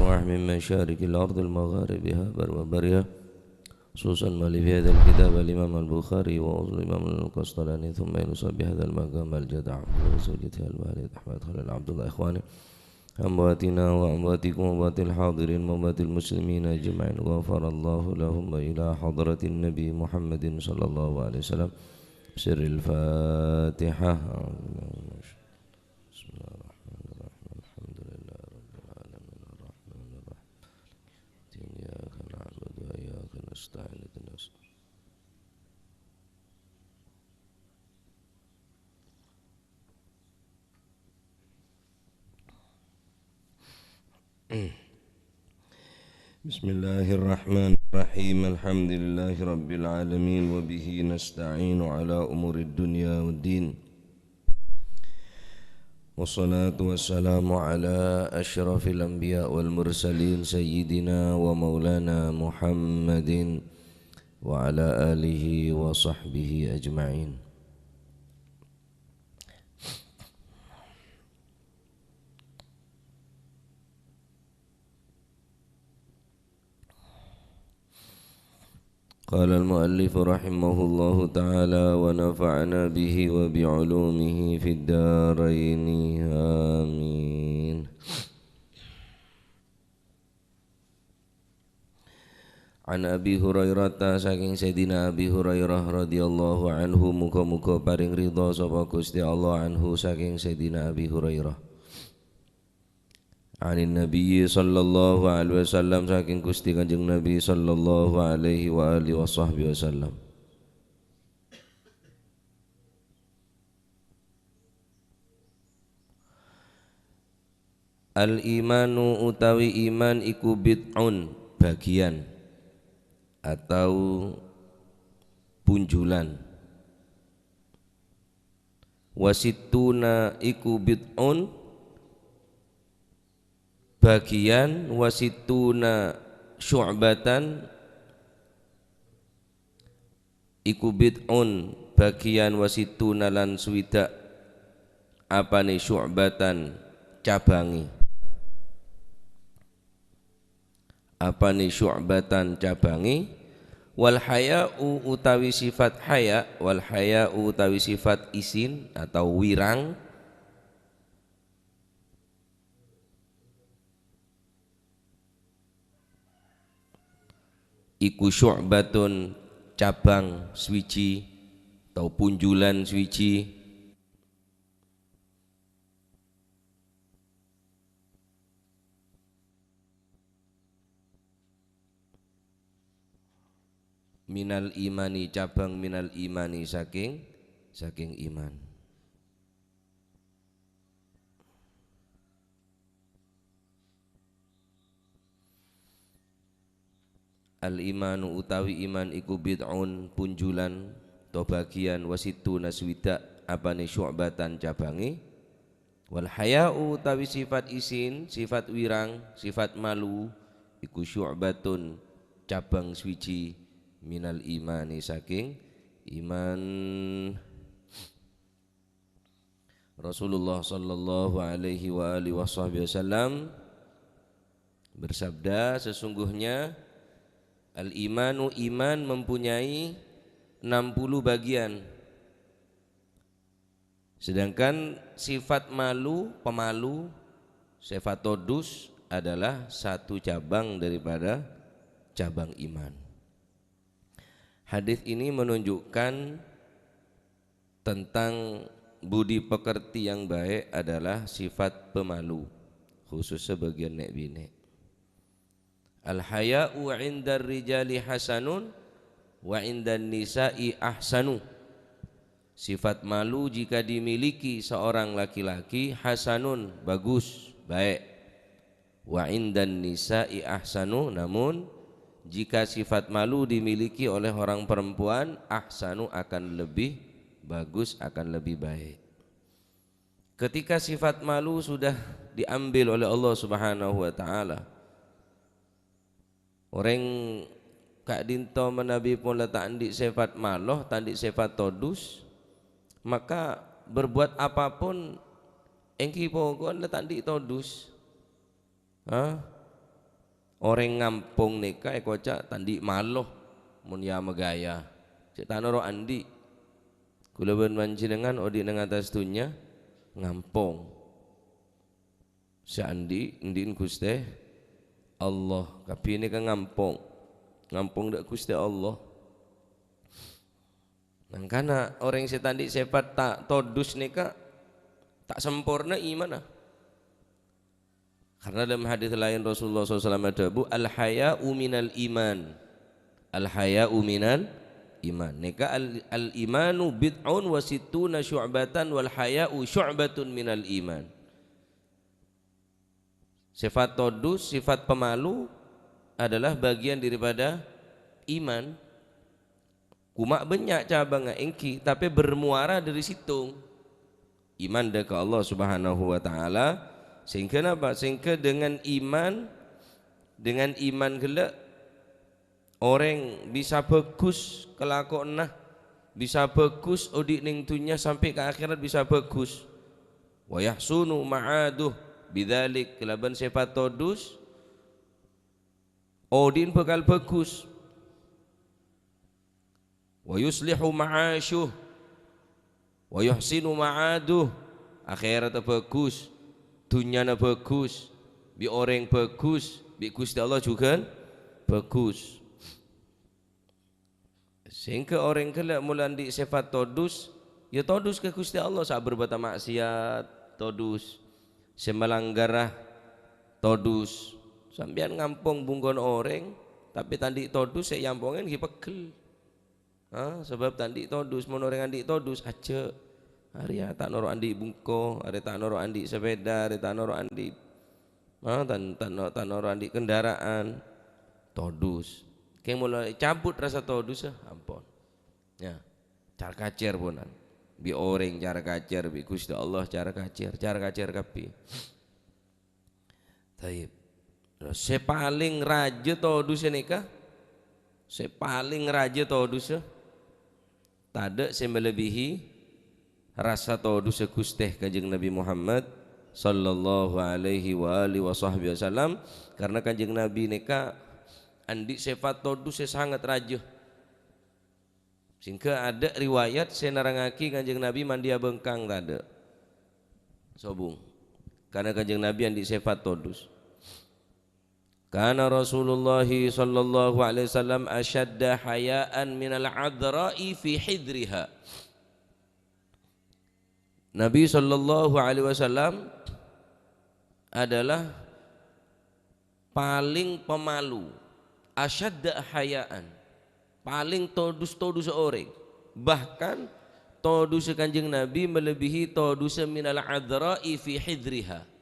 الأرواح من مشارق الأرض المغاربها وبرها، خصوصا ما في هذا الكتاب الإمام البخاري والإمام القسطلاني، ثم ينصب بهذا المقام الجدع وزوجته الوالد أحمد خليل عبد الله إخواني أمواتنا وأمواتكم وأموات الحاضرين وأموات المسلمين أجمعين، غفر الله لهم إلى حضرة النبي محمد صلى الله عليه وسلم. سر الفاتحة. بسم الله الرحمن الرحيم. الحمد لله رب العالمين الرحمن الرحيم إياك نعبد وإياك نستعين اهدنا الصراط. بسم الله الرحمن الرحيم. الحمد لله رب العالمين وبه نستعين على أمور الدنيا والدين، والصلاة والسلام على أشرف الأنبياء والمرسلين سيدنا ومولانا محمد وعلى آله وصحبه أجمعين. قال المؤلف رحمه الله تعالى ونفعنا به وبعلومه في الدارين آمين. An Abi Hurairah, saking Sayyidina Abi Hurairah radhiyallahu anhu, muga-muga paring ridha sapa Gusti Allah anhu saking Sayyidina Abi Hurairah. Anin Nabi sallallahu alaihi wasallam, saking Gusti Kanjeng Nabi sallallahu alaihi wa alihi wasahbihi wasallam. Al imanu utawi iman iku bid'un, bagian atau punjulan. Wasittuna iku bid'un, bagian. Wasituna syu'batan iku bid'un, bagian. Wasituna lan swidak apane syu'batan, cabangi. Apane syu'batan, cabangi. Wal haya'u utawi sifat haya, wal haya'u utawi sifat isin atau wirang, iku syu'batun, cabang swiji atau punjulan swiji. Minal imani, cabang minal imani, saking iman. Al imanu utawi iman iku bid'un, punjulan atau bagian. Wasituna swidak apane syu'batan, cabangi. Wal haya'u utawi sifat isin, sifat wirang, sifat malu, iku syu'batun, cabang swiji. Minal imani, saking iman. Rasulullah sallallahu alaihi wa alihi wasallam bersabda, sesungguhnya al-imanu, iman mempunyai 60 bagian. Sedangkan sifat malu, pemalu, sifat todus adalah satu cabang daripada cabang iman. Hadis ini menunjukkan tentang budi pekerti yang baik adalah sifat pemalu, khusus sebagian nek bine. Al-haya'u 'indar rijali hasanun wa 'indan nisa'i ahsanu. Sifat malu jika dimiliki seorang laki-laki, hasanun, bagus, baik. Wa 'indan nisa'i ahsanu, namun jika sifat malu dimiliki oleh orang perempuan, ahsanu, akan lebih bagus, akan lebih baik. Ketika sifat malu sudah diambil oleh Allah Subhanahu wa taala, orang kak dinto menabi pun letak andik sifat maloh, tandik sifat todus, maka berbuat apapun engki pokon letak andik todus. Orang ngampung nikah kocak tandi maloh mun ya megaya. Cek tanoro andi. Kula ben panjenengan odi nang atas dunya ngampung. Sandi ndin Gusti Allah. Tapi ini kan ngampung. Ngampung dak Gusti Allah. Nang kana orang setan di sifat tak todus nikah tak sempurna iman. Karena dalam hadis lain Rasulullah SAW adabu al-haya'u minal iman. Al-haya'u minal iman. Nika al-imanu bid'un wa sittuna syu'batan wal haya'u syu'batun minal iman. Sifat todus, sifat pemalu adalah bagian daripada iman. Kumak banyak cabang engki tapi bermuara dari situ. Iman ke Allah Subhanahu wa taala. Sehingga apa? Sehingga dengan iman gelak orang bisa bagus kelakuan, bisa bagus odik ning dunya sampai ke akhirat bisa bagus. Wa yahsunu ma'aduh bidzalik kelaban sifat todus odin bakal bagus. Wa yuslihu ma'asyuh wa yuhsinu ma'aduh akhirat bagus. Dunyana bagus, bi orang bagus, bi Gusti Allah juga bagus. Sehingga orang kelak mulan di sifat todus, ya todus ke Gusti Allah saat berbuat maksiat, todus, semelanggarah, todus. Sambian ngampung bungkon orang, tapi tandi todus saya yampongin ki pegel. Sebab tandi todus, mun orang andi todus aja. Hari tak noro andi bungko, hari tak noro andi sepeda, hari tak noro andi tak noro andi kendaraan, todus. Kayak mulai cabut rasa todus ampun. Ya, cara kacer punan. Bi orang cara kacer, bi Gusti Allah cara kacer kapi. Taib. Sepaling raja todus nikah, sepaling raja todus. Tada semelebihi rasa todus Gusti Kanjeng Nabi Muhammad sallallahu alaihi wa alihi wasallam. Karena Kanjeng Nabi nikah andi sifat todus sangat raja. Sehingga ada riwayat senarangaki Kanjeng Nabi mandia bengkang tada sobung. Karena Kanjeng Nabi andi sifat todus. Karena Rasulullah sallallahu alaihi wasallam asyadda hayaan minal adra'i fi hidriha. Nabi sallallahu alaihi wasallam adalah paling pemalu, asyadda hayaan, paling todus orang. Bahkan todus Kanjeng Nabi melebihi todus minal adra'i fi hidriha.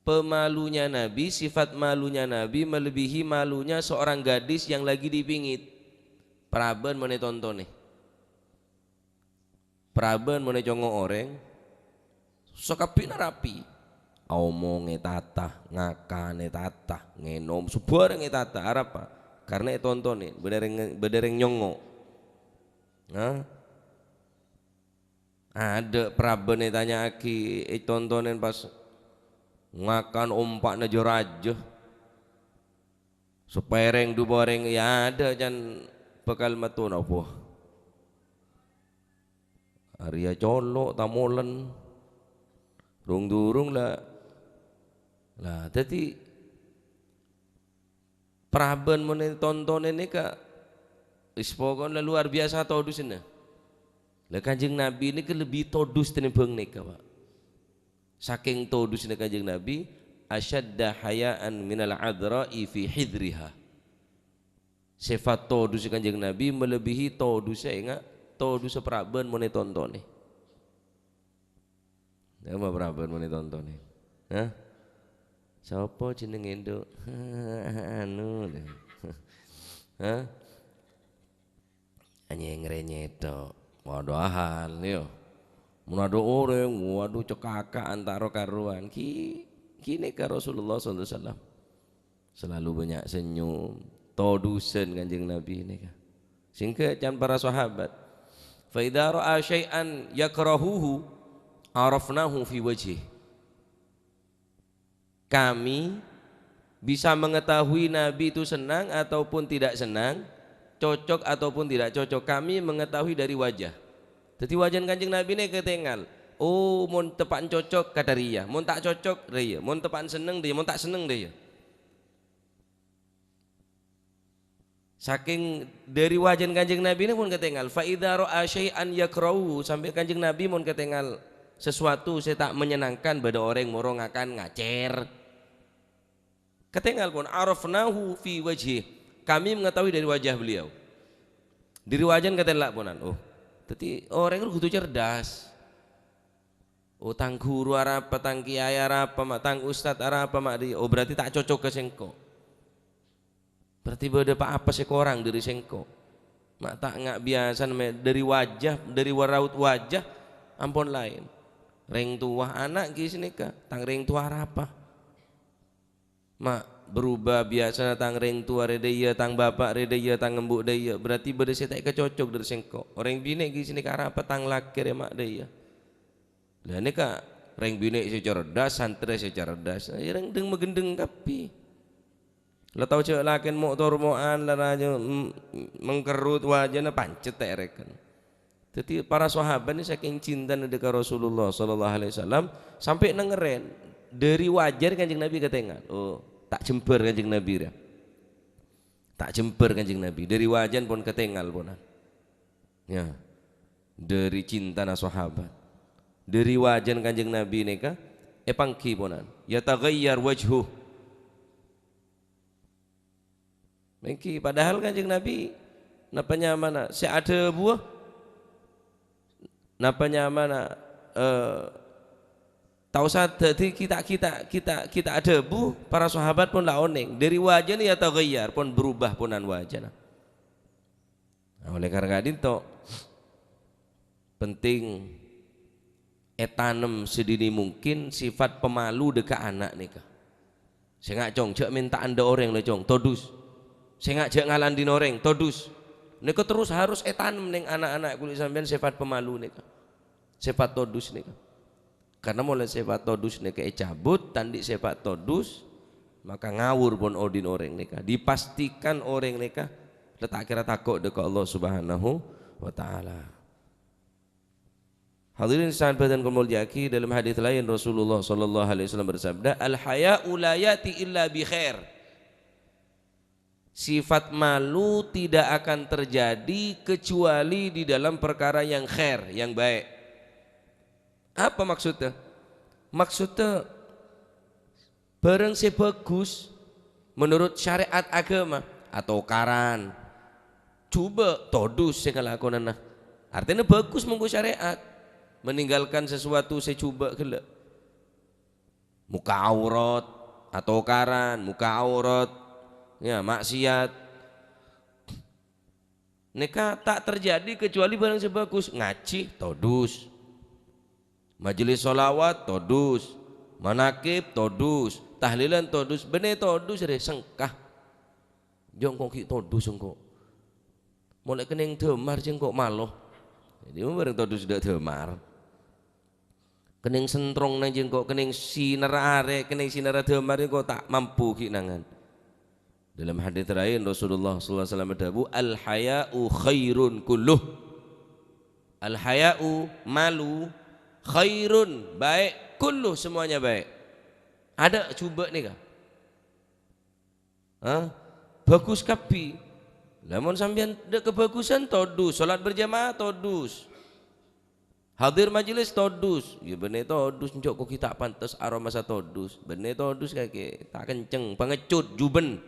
Pemalunya Nabi, sifat malunya Nabi melebihi malunya seorang gadis yang lagi dipingit. Praben mana tonton nih. Praben mana congo orang sokapina rapi omong tata ngakane tata ngenom sebarang tata apa karena tontonin bedereng nyongo. Ada praben tanya aki tontonin pas ngakan ompak najo raja sepereng du boreng ya ada jan bekal matun apa Arya colok tamolen rung durung lah jadi praben mun tonton ini ka ispokon luar biasa todusnya lah Kanjeng Nabi ini lebih todus tinimbang nika Pak saking todusnya Kanjeng Nabi asyadda hayaan minal adra'i fi hidriha sifat todus Kanjeng Nabi melebihi todusnya ingat todus praben mun tonton nih apa praben mun tonton nih sapa jenenge nduk anu anyeng renyeto waduh hal yo mun ada orang waduh cekaka antara karuan kini ka Rasulullah sallallahu alaihi wasallam selalu banyak senyum todusen Kanjeng Nabi ini kan sehingga can para sahabat fa idza ra'a syai'an yakrahuhu arafnahu fi wajhi. Kami bisa mengetahui Nabi itu senang ataupun tidak senang, cocok ataupun tidak cocok, kami mengetahui dari wajah. Jadi wajah Kanjeng Nabi ini ketinggal. Oh, mun tepan cocok kata dia, mun tak cocok dia, mun tepan seneng dia, mun tak seneng dia. Saking dari wajah Kanjeng Nabi ini pun ketinggal. Fa idza ra'a syai'an yakrahu, sampai Kanjeng Nabi mun ketinggal sesuatu saya tak menyenangkan pada orang morong akan ngacer. Ketinggal pun arafnahu fi wajhi. Kami mengetahui dari wajah beliau. Dari wajah ketinggal punan. Oh, jadi orang itu kudu cerdas. Oh, tang guru apa, tang kiai apa, tang ustad apa mak dia. Oh, berarti tak cocok ke sengko. Berarti beda pak apa sih orang dari sengko. Mak tak ngak biasa dari wajah, dari waraut wajah, ampun lain. Reng tua anak gis nikah, tang reng tua apa? Mak berubah biasa tang reng tua redaya, tang bapak redaya, tang embuk daya. Berarti beda saya tak kecocok dari sengko. Orang bini gis nikah apa tang lakir mak daya. Lah ini kak reng bini secara cerdas, santri secara cerdas. Reng deng megendeng kapi. Lah tahu cewek lakin motor moan lah aja mengkerut wajahnya pancet tak reken. Jadi para sahabat ini saking cinta dengan Rasulullah Sallallahu Alaihi Wasallam sampai nengeren dari wajar Kanjeng Nabi ketengan. Oh tak jember Kanjeng Nabi ya. Tak jember Kanjeng Nabi dari wajan pun ketengal ponan. Ya dari cinta na sahabat. Dari wajan Kanjeng Nabi neka epangki ponan ya taghayyar wajhuh mengki padahal Kanjeng Nabi napanya mana si ada buah napanya mana tahu saja kita ada bu para sahabat pun lah oneng dari wajan ya taghayyar pun berubah ponan wajan. Nah, oleh karena itu penting etanem sedini mungkin sifat pemalu dekat anak nikah. Saya ngak cong, cek minta anda orang le cong, todus. Saya ngak cek ngalandin orang, todus. Nika terus harus etanem neng anak-anak kulit sampean sifat pemalu nikah, sifat todus nikah. Karena mulai sifat todus nikah cabut, tandi sifat todus, maka ngawur pun odin orang nikah. Dipastikan orang nikah letak kira takut dekat Allah Subhanahu wa Ta'ala. Hadirin sahabat dan kemuliaan, dalam hadis lain Rasulullah sallallahu alaihi wasallam bersabda, al haya'u la yati illa bi khair. Sifat malu tidak akan terjadi kecuali di dalam perkara yang khair, yang baik. Apa maksudnya? Maksudnya barang sebagus menurut syariat agama atau karan coba todus segala konana. Artinya bagus mengko syariat. Meninggalkan sesuatu saya coba gelak muka aurat atau karan muka aurat ya maksiat nikah tak terjadi kecuali barang sebagus ngaji todus majelis sholawat todus manakib todus tahlilan todus bener todus re sengkah jongkok ki todus engko mulai kening demar jengkok maloh jadi barang todus sudah demar kening sentrong nang jengkok kening sinar arek kening sinar demar kok tak mampu kinangan. Dalam hadis lain Rasulullah sallallahu alaihi wasallam berdawu al haya'u khairun kulluh. Al haya'u malu khairun baik kulluh semuanya baik. Ada coba nih kah? Bagus kapi. Lamun sampean ada kebagusan todus, salat berjamaah todus. Hadir majelis todus, ya bener todus njok kok kita pantas aroma masa todus, bener todus kayak tak kenceng, pengecut juben,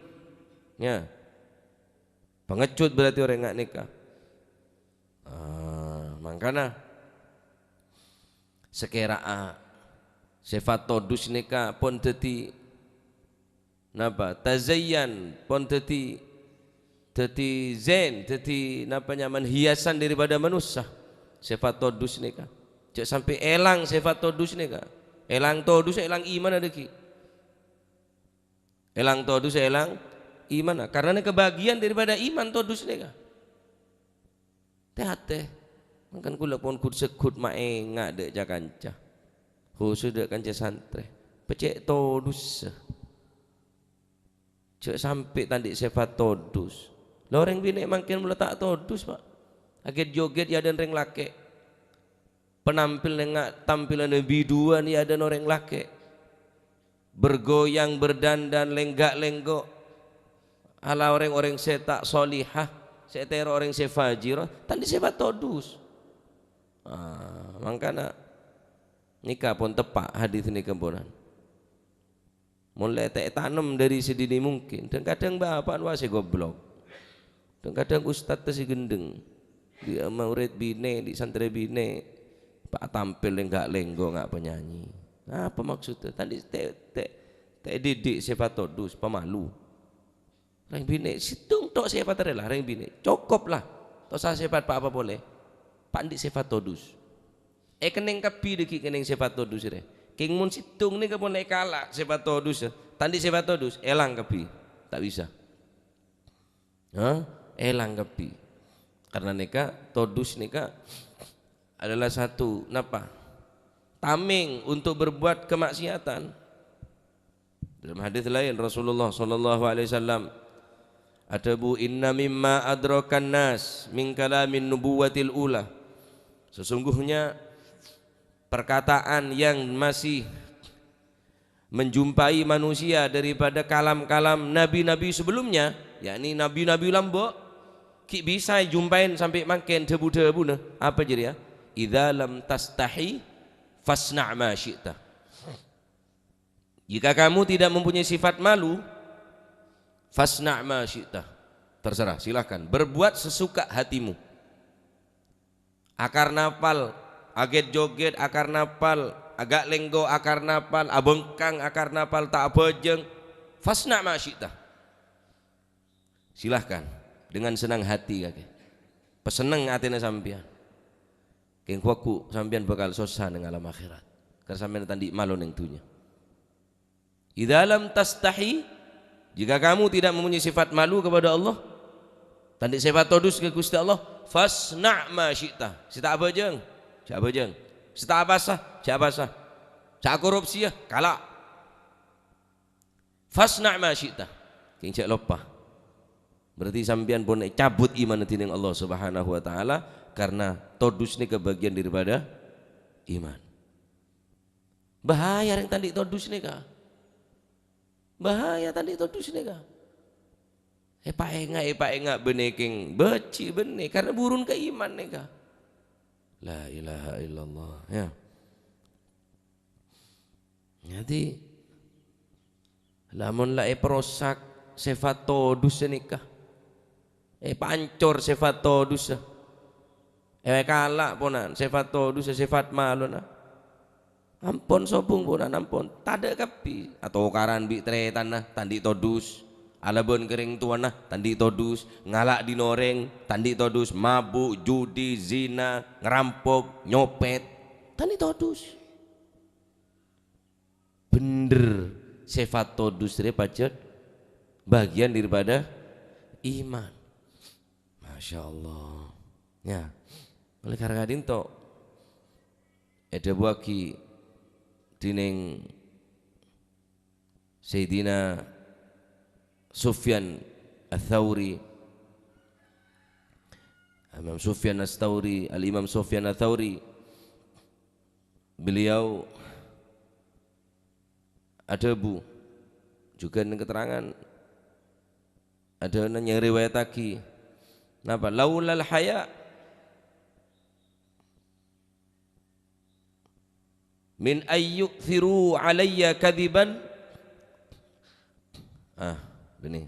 ya, pengecut berarti orang nggak nikah. Makanya sekira sifat todus nikah pon teti, napa tazayyan pon teti zen, teti napa nyaman hiasan daripada manusia. Sifat todus nikah cek sampai elang sifat todus nikah elang todus elang iman ada ki elang todus elang iman karena ini kebagian daripada iman todus nikah teh makan kula pun kud sekut mae ngak dek jakanca khusus dek kanca santre pecek todus Cek sampai tadi sifat todus. Lah orang bini makin meletak todus pak. Akhir joget ya ada orang laki. Penampil nengak tampilan biduan ya ada orang laki. Bergoyang berdandan lenggak lenggok. Ala orang-orang setak solihah, setero orang sefajir. Tadi sifat todus. Makanya nikah pun tepat hadis nikah ponan. Mulai tanam dari sedini mungkin. Dan kadang bapak wasi goblok. Dan kadang ustad si gendeng. Dia murid bine di santri bine. Pak tampil enggak lenggo enggak penyanyi. Apa maksudnya? Tadi didik sifat todus pemalu. Reng bine situng tok sifat rela reng bine. Cukup lah. Tok sifat pak apa boleh. Pak ndik sifat todus. Kening kepi deki kening sifat todus re. King mun situng ni kapun naik kalah sifat todus. Tandi sifat todus elang kepi. Tak bisa. Elang kepi. Karena neka todus neka adalah satu napa? Tameng untuk berbuat kemaksiatan. Dalam hadis lain Rasulullah sallallahu alaihi wasallam Adabu inna mimma adrakan nas min kalamin nubuwatil ula. Sesungguhnya perkataan yang masih menjumpai manusia daripada kalam-kalam nabi-nabi sebelumnya, yakni nabi-nabi lambok ki bisa jumpain sampai makin debu-debu nah. Apa jadi ya? Idza lam tastahi fasna' ma syi'ta. Jika kamu tidak mempunyai sifat malu, fasna' ma syi'ta. Terserah, silahkan berbuat sesuka hatimu. Akar napal, aget joget akar napal, agak lenggo akar napal, abengkang akar napal tak bejeng, fasna' ma syi'ta. Silahkan dengan senang hati kakek. Peseneng atine sampean. Keng kuaku sampean bakal susah nang alam akhirat. Karena sampean tandi malu ning dunya. Idza lam tastahi, jika kamu tidak mempunyai sifat malu kepada Allah, tandi sifat todus ke Gusti Allah, fasna' ma syi'ta. Sita bejeng, cak bejeng. Sita abasah, cak abasah. Cak korupsi ya, kalah. Fasna' ma syi'ta. Keng cak lopah. Berarti sampean pun cabut iman dengan Allah Subhanahu wa taala karena todus ini kebagian daripada iman. Bahaya yang tadi todus ini kah? Bahaya tadi todus ini kah? Epa enggak beneking beci benih karena burun ke iman nih kah? La ilaha illallah ya. Jadi lamun la perosak sifat todus ini kah? Pancor sifat todus. Kalak ponan sifat todus sifat malu na. Ampun sobung ponan ampun. Tada kapi atau karan bi tretan nah tandi todus. Alabon kering tuan nah tandi todus. Ngalak dinoreng tandi todus. Mabuk, judi, zina, ngerampok, nyopet tandi todus. Bener sifat todus re pacet bagian daripada iman. Masya Allah ya. Oleh karena itu ada buaki dining Sayyidina Sufyan Ats-Tsauri, Imam Sufyan Ats-Tsauri, Al-Imam Sufyan Ats-Tsauri, beliau ada bu juga dengan keterangan ada nanya riwayat lagi. Napa? Laulal haya min ayyukthiru alayya kadiban. Begini.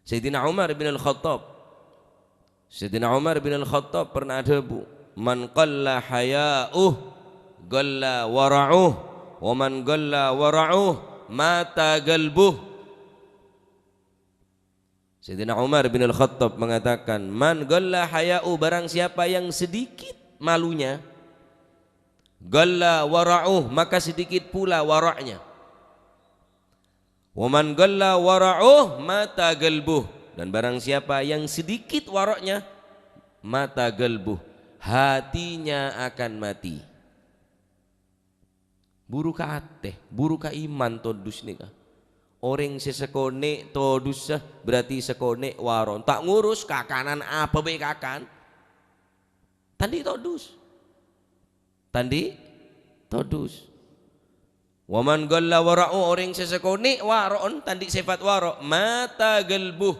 Sayyidina Umar bin Al-Khattab. Sayyidina Umar bin Al-Khattab pernah ada bu. Man qalla haya'uh qalla wara'uh wa man qalla wara'uh mata qalbuh. Sayyidina Umar bin Al-Khattab mengatakan, man qalla haya'u, barang siapa yang sedikit malunya, qalla wara'uh, maka sedikit pula waraknya. Wa man qalla wara'uh mata qalbuh, dan barang siapa yang sedikit waraknya, mata qalbuh, hatinya akan mati. Buru ka ateh, buru ka iman todus nikah. orang sesekone todus berarti sekone waron tak ngurus kakanan apa be kakan tandi todus waman galla wara'u orang sesekone waron tandi sifat waro mata gelbuh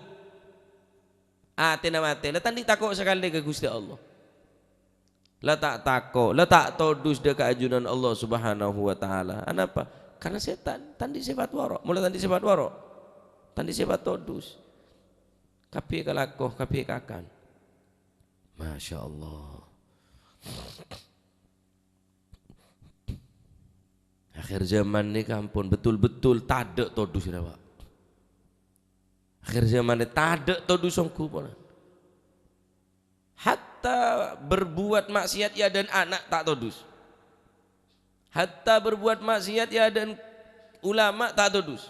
atina mate la tandi takok sekali ke Gusti Allah la tak takok la tak todus dekat ajunan Allah Subhanahu wa taala anapa karena setan tandi sifat waro mulai tandi sifat waro tandi sifat todus kapi kalakoh kapi kakan Masya Allah akhir zaman ni kampun betul-betul tade todus dah Pak akhir zaman ni tade todus songku pun hatta berbuat maksiat ya dan anak tak todus hatta berbuat maksiat ya dan ulama tak todus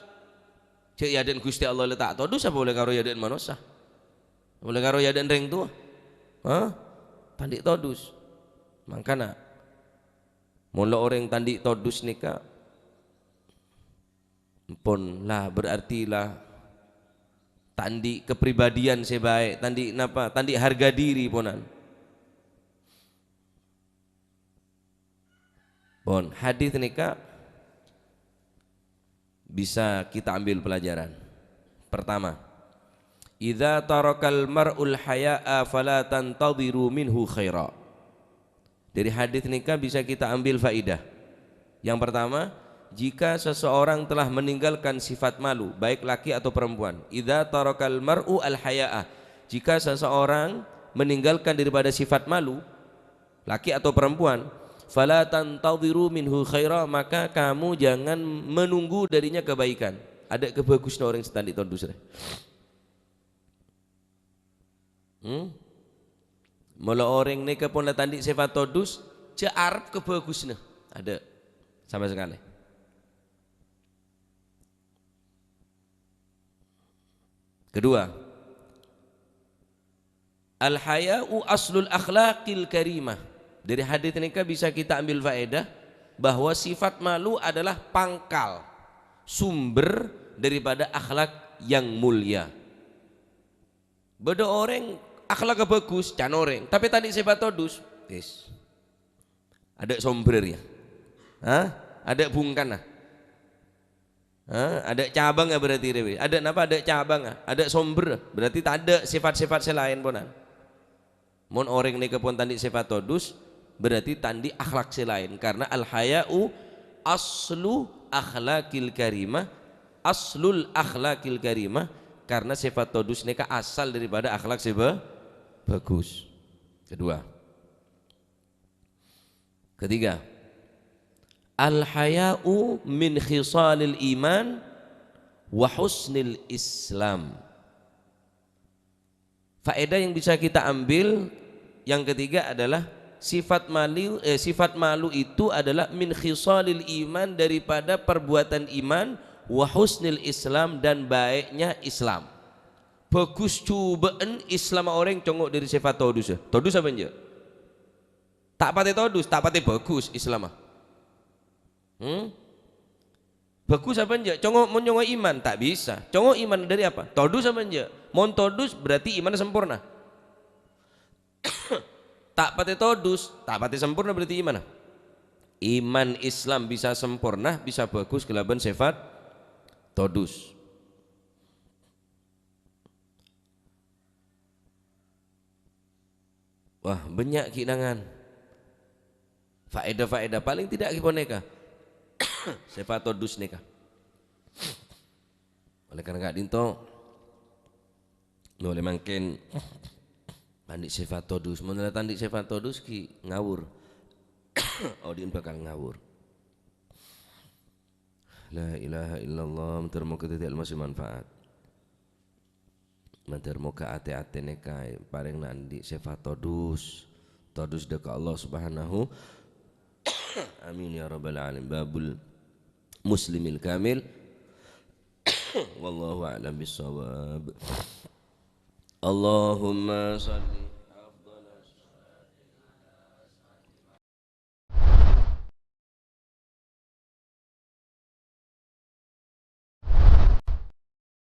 cek ya dan Gusti Allah letak todus apa boleh karo ya dan manusia boleh karo ya dan reng tua tandik todus makanya mula orang tandik todus nikah pun lah berarti lah tandik kepribadian sebaik tandik napa tandik harga diri ponan bon hadis nikah bisa kita ambil pelajaran pertama idza tarakal mar'ul haya'a fala tantadhiru minhu khaira dari hadis nikah bisa kita ambil faidah yang pertama jika seseorang telah meninggalkan sifat malu baik laki atau perempuan idza tarakal mar'u al haya'a jika seseorang meninggalkan daripada sifat malu laki atau perempuan fala tantadhiru minhu khaira maka kamu jangan menunggu darinya kebaikan ada kebagusan orang setan di tondus mula orang ni kepon la tandik sifat tondus ce arep kebagusna ada sama sekali kedua al haya'u aslul akhlaqil karimah dari hadis ini bisa kita ambil faedah bahwa sifat malu adalah pangkal sumber daripada akhlak yang mulia. Beda orang akhlak bagus can orang tapi tadi sifat todus yes. Ada somber ya ada bungkan ada cabang ya berarti ada apa ada cabang ada somber berarti tak ada sifat-sifat selain ponan mon orang ni kepon tadi sifat todus berarti tandi akhlak selain karena al haya'u aslu akhlakil karimah aslul akhlakil karimah karena sifat todus neka asal daripada akhlak sifat bagus ketiga al haya'u min khisalil iman wa husnil islam faedah yang bisa kita ambil yang ketiga adalah sifat malu itu adalah min khisalil iman daripada perbuatan iman wa husnil islam dan baiknya Islam bagus cubaan Islam orang congok dari sifat todus todus apa enggak tak pati todus tak pati bagus Islam bagus apa enggak congok menyongok iman tak bisa congok iman dari apa todus apa enggak mon todus berarti iman sempurna tak pati todus tak pati sempurna berarti gimana iman Islam bisa sempurna bisa bagus kelaban sifat todus wah banyak kinangan faedah-faedah paling tidak kiponeka sifat todus neka oleh karena gak dinto boleh makin tandik sifat todus menurut tandik sifat todus ki ngawur audien bakal ngawur la ilaha illallah mentar moga tidak masih manfaat mentar moga ate-ate nekai paling nandik sifat todus dekat Allah subhanahu amin ya rabbal alamin babul muslimil kamil wallahu a'lam bissawab Allahumma salli